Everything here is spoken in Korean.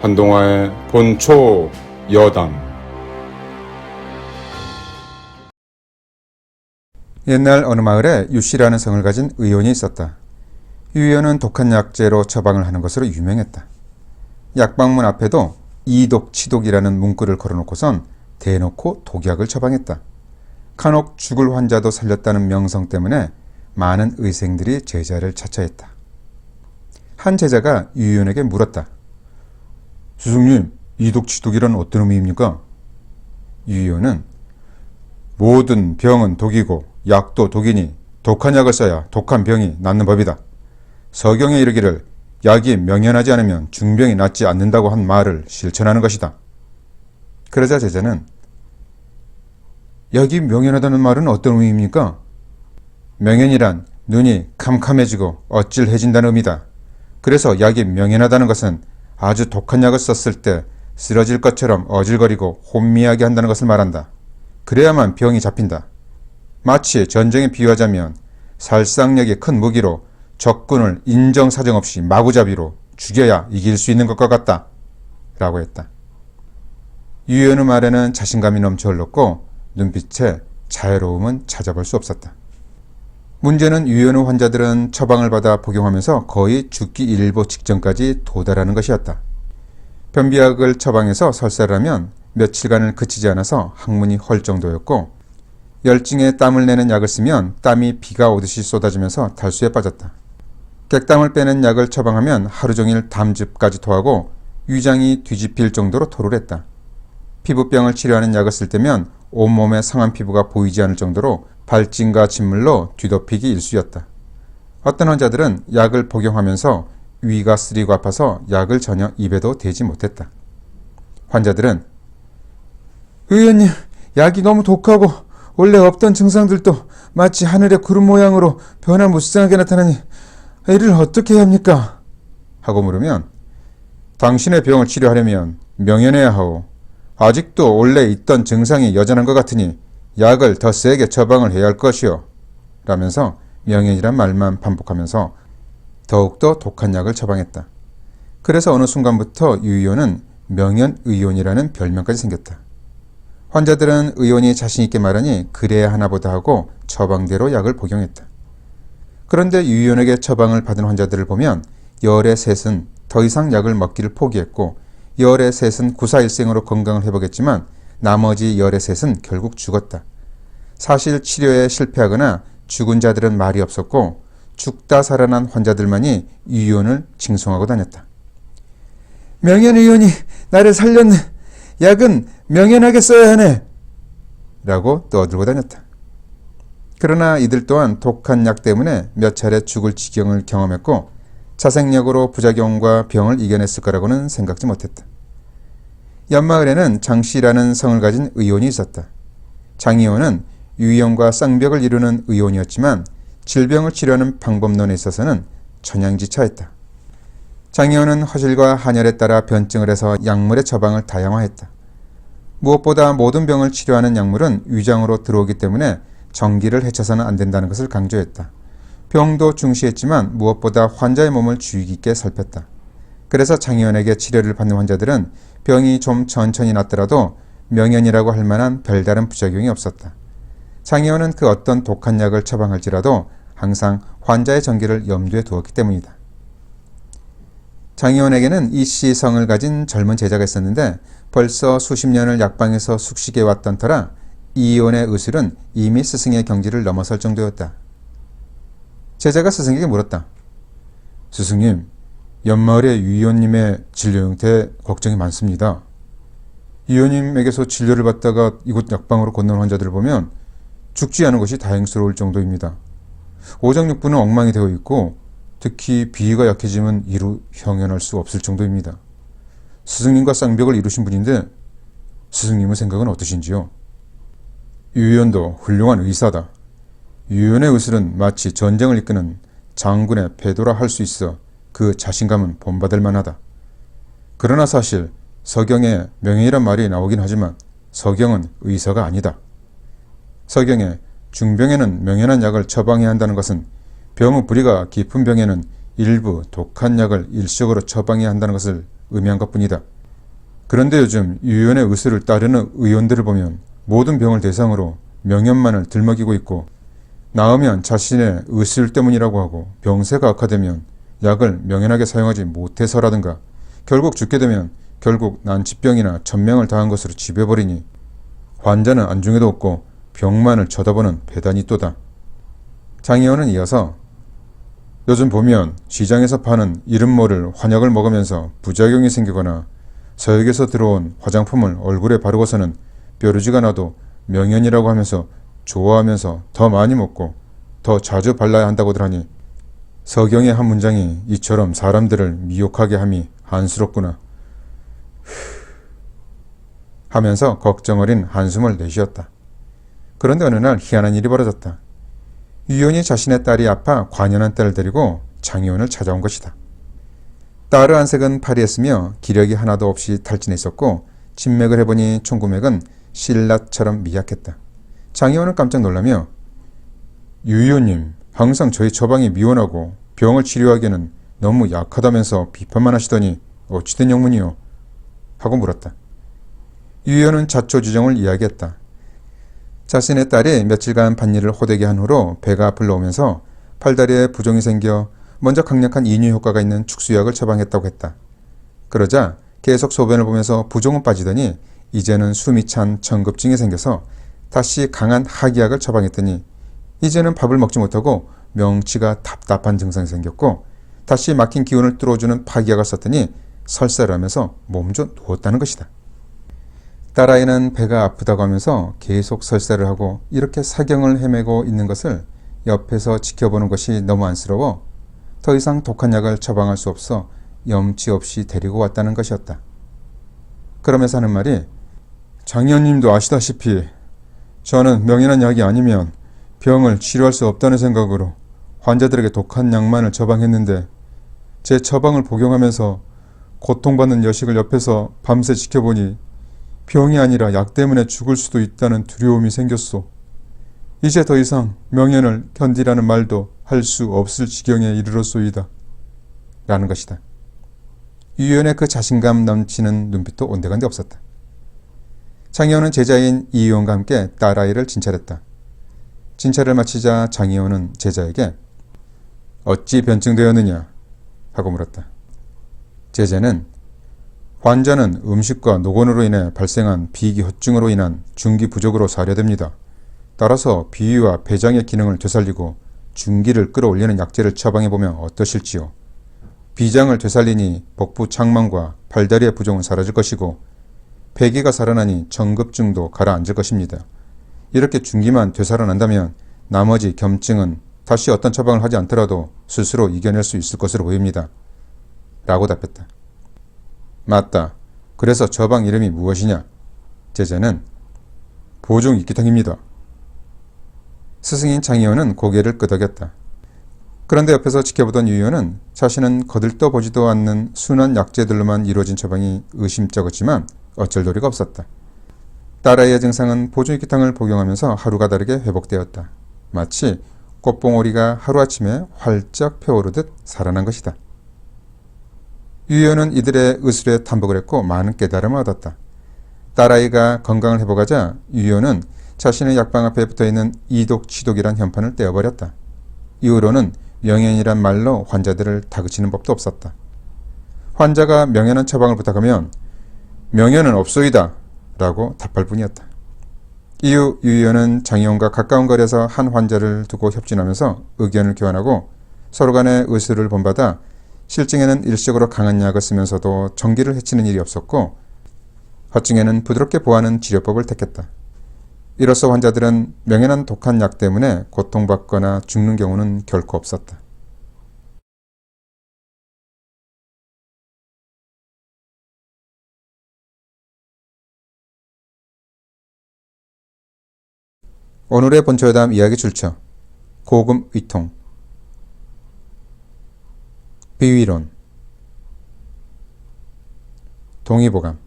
한동화의 본초 여담. 옛날 어느 마을에 유씨라는 성을 가진 의원이 있었다. 유 의원은 독한 약재로 처방을 하는 것으로 유명했다. 약방문 앞에도 이독치독이라는 문구를 걸어놓고선 대놓고 독약을 처방했다. 간혹 죽을 환자도 살렸다는 명성 때문에 많은 의생들이 제자를 자처했다. 한 제자가 유 의원에게 물었다. 스승님, 이독치독이란 어떤 의미입니까? 유 의원은 모든 병은 독이고 약도 독이니 독한 약을 써야 독한 병이 낫는 법이다. 서경에 이르기를 약이 명연하지 않으면 중병이 낫지 않는다고 한 말을 실천하는 것이다. 그러자 제자는 약이 명연하다는 말은 어떤 의미입니까? 명연이란 눈이 캄캄해지고 어찔해진다는 의미다. 그래서 약이 명연하다는 것은 아주 독한 약을 썼을 때 쓰러질 것처럼 어질거리고 혼미하게 한다는 것을 말한다. 그래야만 병이 잡힌다. 마치 전쟁에 비유하자면 살상력이 큰 무기로 적군을 인정사정 없이 마구잡이로 죽여야 이길 수 있는 것과 같다. 라고 했다. 유 의원의 말에는 자신감이 넘쳐 흘렀고 눈빛에 자유로움은 찾아볼 수 없었다. 문제는 유 의원의 환자들은 처방을 받아 복용하면서 거의 죽기 일보 직전까지 도달하는 것이었다. 변비약을 처방해서 설사를 하면 며칠간을 그치지 않아서 항문이 헐 정도였고 열증에 땀을 내는 약을 쓰면 땀이 비가 오듯이 쏟아지면서 탈수에 빠졌다. 객담을 빼는 약을 처방하면 하루 종일 담즙까지 토하고 위장이 뒤집힐 정도로 토를 했다. 피부병을 치료하는 약을 쓸 때면 온몸의 상한 피부가 보이지 않을 정도로 발진과 진물로 뒤덮이기 일쑤였다. 어떤 환자들은 약을 복용하면서 위가 쓰리고 아파서 약을 전혀 입에도 대지 못했다. 환자들은 의원님, 약이 너무 독하고 원래 없던 증상들도 마치 하늘의 구름 모양으로 변화무쌍하게 나타나니 이를 어떻게 해야 합니까? 하고 물으면 당신의 병을 치료하려면 명연해야 하오. 아직도 원래 있던 증상이 여전한 것 같으니 약을 더 세게 처방을 해야 할 것이오. 라면서 명연이란 말만 반복하면서 더욱더 독한 약을 처방했다. 그래서 어느 순간부터 유 의원은 명연의원이라는 별명까지 생겼다. 환자들은 의원이 자신있게 말하니 그래야 하나보다 하고 처방대로 약을 복용했다. 그런데 유 의원에게 처방을 받은 환자들을 보면 열의 셋은 더 이상 약을 먹기를 포기했고 열의 셋은 구사일생으로 건강을 회복했지만 나머지 열의 셋은 결국 죽었다. 사실 치료에 실패하거나 죽은 자들은 말이 없었고 죽다 살아난 환자들만이 유 의원을 칭송하고 다녔다. 명연의원이 나를 살렸네. 약은 명연하게 써야 하네. 라고 떠들고 다녔다. 그러나 이들 또한 독한 약 때문에 몇 차례 죽을 지경을 경험했고 자생력으로 부작용과 병을 이겨냈을 거라고는 생각지 못했다. 옆마을에는 장씨라는 성을 가진 의원이 있었다. 장 의원은 유 의원과 쌍벽을 이루는 의원이었지만 질병을 치료하는 방법론에 있어서는 천양지차했다. 장 의원은 허실과 한열에 따라 변증을 해서 약물의 처방을 다양화했다. 무엇보다 모든 병을 치료하는 약물은 위장으로 들어오기 때문에 전기를 해쳐서는 안 된다는 것을 강조했다. 병도 중시했지만 무엇보다 환자의 몸을 주의 깊게 살폈다. 그래서 장 의원에게 치료를 받는 환자들은 병이 좀 천천히 낫더라도 명연이라고 할 만한 별다른 부작용이 없었다. 장 의원은 그 어떤 독한 약을 처방할지라도 항상 환자의 전기를 염두에 두었기 때문이다. 장 의원에게는 이씨 성을 가진 젊은 제자가 있었는데 벌써 수십 년을 약방에서 숙식해 왔던 터라 이 의원의 의술은 이미 스승의 경지를 넘어설 정도였다. 제자가 스승에게 물었다. 스승님, 옆마을의 유 의원님의 진료 형태에 걱정이 많습니다. 유 의원님에게서 진료를 받다가 이곳 약방으로 건너온 환자들을 보면 죽지 않은 것이 다행스러울 정도입니다. 오장육부는 엉망이 되어 있고 특히 비위가 약해지면 이루 형연할 수 없을 정도입니다. 스승님과 쌍벽을 이루신 분인데 스승님의 생각은 어떠신지요? 유 의원도 훌륭한 의사다. 유 의원의 의술은 마치 전쟁을 이끄는 장군의 패도라 할 수 있어 그 자신감은 본받을 만하다. 그러나 사실 서경에 명예이란 말이 나오긴 하지만 서경은 의사가 아니다. 서경에 중병에는 명연한 약을 처방해야 한다는 것은 병의 부리가 깊은 병에는 일부 독한 약을 일시적으로 처방해야 한다는 것을 의미한 것뿐이다. 그런데 요즘 유 의원의 의술을 따르는 의원들을 보면 모든 병을 대상으로 명현만을 들먹이고 있고, 나으면 자신의 의술 때문이라고 하고 병세가 악화되면 약을 명연하게 사용하지 못해서라든가 결국 죽게 되면 결국 난치병이나 천명을 당한 것으로 지배버리니 환자는 안중에도 없고 병만을 쳐다보는 배단이 또다. 장 의원은 이어서 요즘 보면 시장에서 파는 이름 모를 환약을 먹으면서 부작용이 생기거나 서역에서 들어온 화장품을 얼굴에 바르고서는 뾰루지가 나도 명연이라고 하면서 좋아하면서 더 많이 먹고 더 자주 발라야 한다고들 하니 서경의 한 문장이 이처럼 사람들을 미혹하게 함이 안쓰럽구나 하면서 걱정 어린 한숨을 내쉬었다. 그런데 어느 날 희한한 일이 벌어졌다. 유 의원이 자신의 딸이 아파 관연한 딸을 데리고 장 의원을 찾아온 것이다. 딸의 안색은 파리했으며 기력이 하나도 없이 탈진해 있었고 진맥을 해보니 총구맥은 신라처럼 미약했다. 장 의원은 깜짝 놀라며 유 의원님, 항상 저희 처방이 미원하고 병을 치료하기에는 너무 약하다면서 비판만 하시더니 어찌된 영문이요? 하고 물었다. 유 의원은 자초지종을 이야기했다. 자신의 딸이 며칠간 밭일을 호되게 한 후로 배가 불러오면서 팔다리에 부종이 생겨 먼저 강력한 이뇨 효과가 있는 축수약을 처방했다고 했다. 그러자 계속 소변을 보면서 부종은 빠지더니 이제는 숨이 찬 청급증이 생겨서 다시 강한 하기약을 처방했더니 이제는 밥을 먹지 못하고 명치가 답답한 증상이 생겼고 다시 막힌 기운을 뚫어주는 파기약을 썼더니 설사를 하면서 몸져 누웠다는 것이다. 딸아이는 배가 아프다고 하면서 계속 설사를 하고 이렇게 사경을 헤매고 있는 것을 옆에서 지켜보는 것이 너무 안쓰러워 더 이상 독한 약을 처방할 수 없어 염치 없이 데리고 왔다는 것이었다. 그러면서 하는 말이 장 의원님도 아시다시피 저는 명연한 약이 아니면 병을 치료할 수 없다는 생각으로 환자들에게 독한 약만을 처방했는데 제 처방을 복용하면서 고통받는 여식을 옆에서 밤새 지켜보니 병이 아니라 약 때문에 죽을 수도 있다는 두려움이 생겼소. 이제 더 이상 명연을 견디라는 말도 할 수 없을 지경에 이르렀소이다. 라는 것이다. 유 의원의 그 자신감 넘치는 눈빛도 온데간데 없었다. 장 의원은 제자인 이 의원과 함께 딸아이를 진찰했다. 진찰을 마치자 장 의원은 제자에게 어찌 변증되었느냐 하고 물었다. 제자는 환자는 음식과 노곤으로 인해 발생한 비기혈증으로 인한 중기 부족으로 사료됩니다. 따라서 비위와 폐장의 기능을 되살리고 중기를 끌어올리는 약재를 처방해보면 어떠실지요. 비장을 되살리니 복부 창망과 팔다리의 부종은 사라질 것이고 폐기가 살아나니 청급증도 가라앉을 것입니다. 이렇게 중기만 되살아난다면 나머지 겸증은 다시 어떤 처방을 하지 않더라도 스스로 이겨낼 수 있을 것으로 보입니다. 라고 답했다. 맞다. 그래서 처방 이름이 무엇이냐? 제자는 보종익기탕입니다. 스승인 장 의원은 고개를 끄덕였다. 그런데 옆에서 지켜보던 유 의원은 자신은 거들떠보지도 않는 순한 약재들로만 이루어진 처방이 의심쩍었지만 어쩔 도리가 없었다. 딸아이의 증상은 보종익기탕을 복용하면서 하루가 다르게 회복되었다. 마치 꽃봉오리가 하루아침에 활짝 펴오르듯 살아난 것이다. 유 의원은 이들의 의술에 탐복을 했고 많은 깨달음을 얻었다. 딸아이가 건강을 회복하자 유 의원은 자신의 약방 앞에 붙어있는 이독치독이란 현판을 떼어버렸다. 이후로는 명연이란 말로 환자들을 다그치는 법도 없었다. 환자가 명연한 처방을 부탁하면 명연은 없소이다 라고 답할 뿐이었다. 이후 유 의원은 장 의원과 가까운 거리에서 한 환자를 두고 협진하면서 의견을 교환하고 서로 간의 의술을 본받아 실증에는 일시적으로 강한 약을 쓰면서도 정기를 해치는 일이 없었고 허증에는 부드럽게 보하는 치료법을 택했다. 이로써 환자들은 명연한 독한 약 때문에 고통받거나 죽는 경우는 결코 없었다. 오늘의 본초여담 이야기 출처 고금의통 비위론 동의보감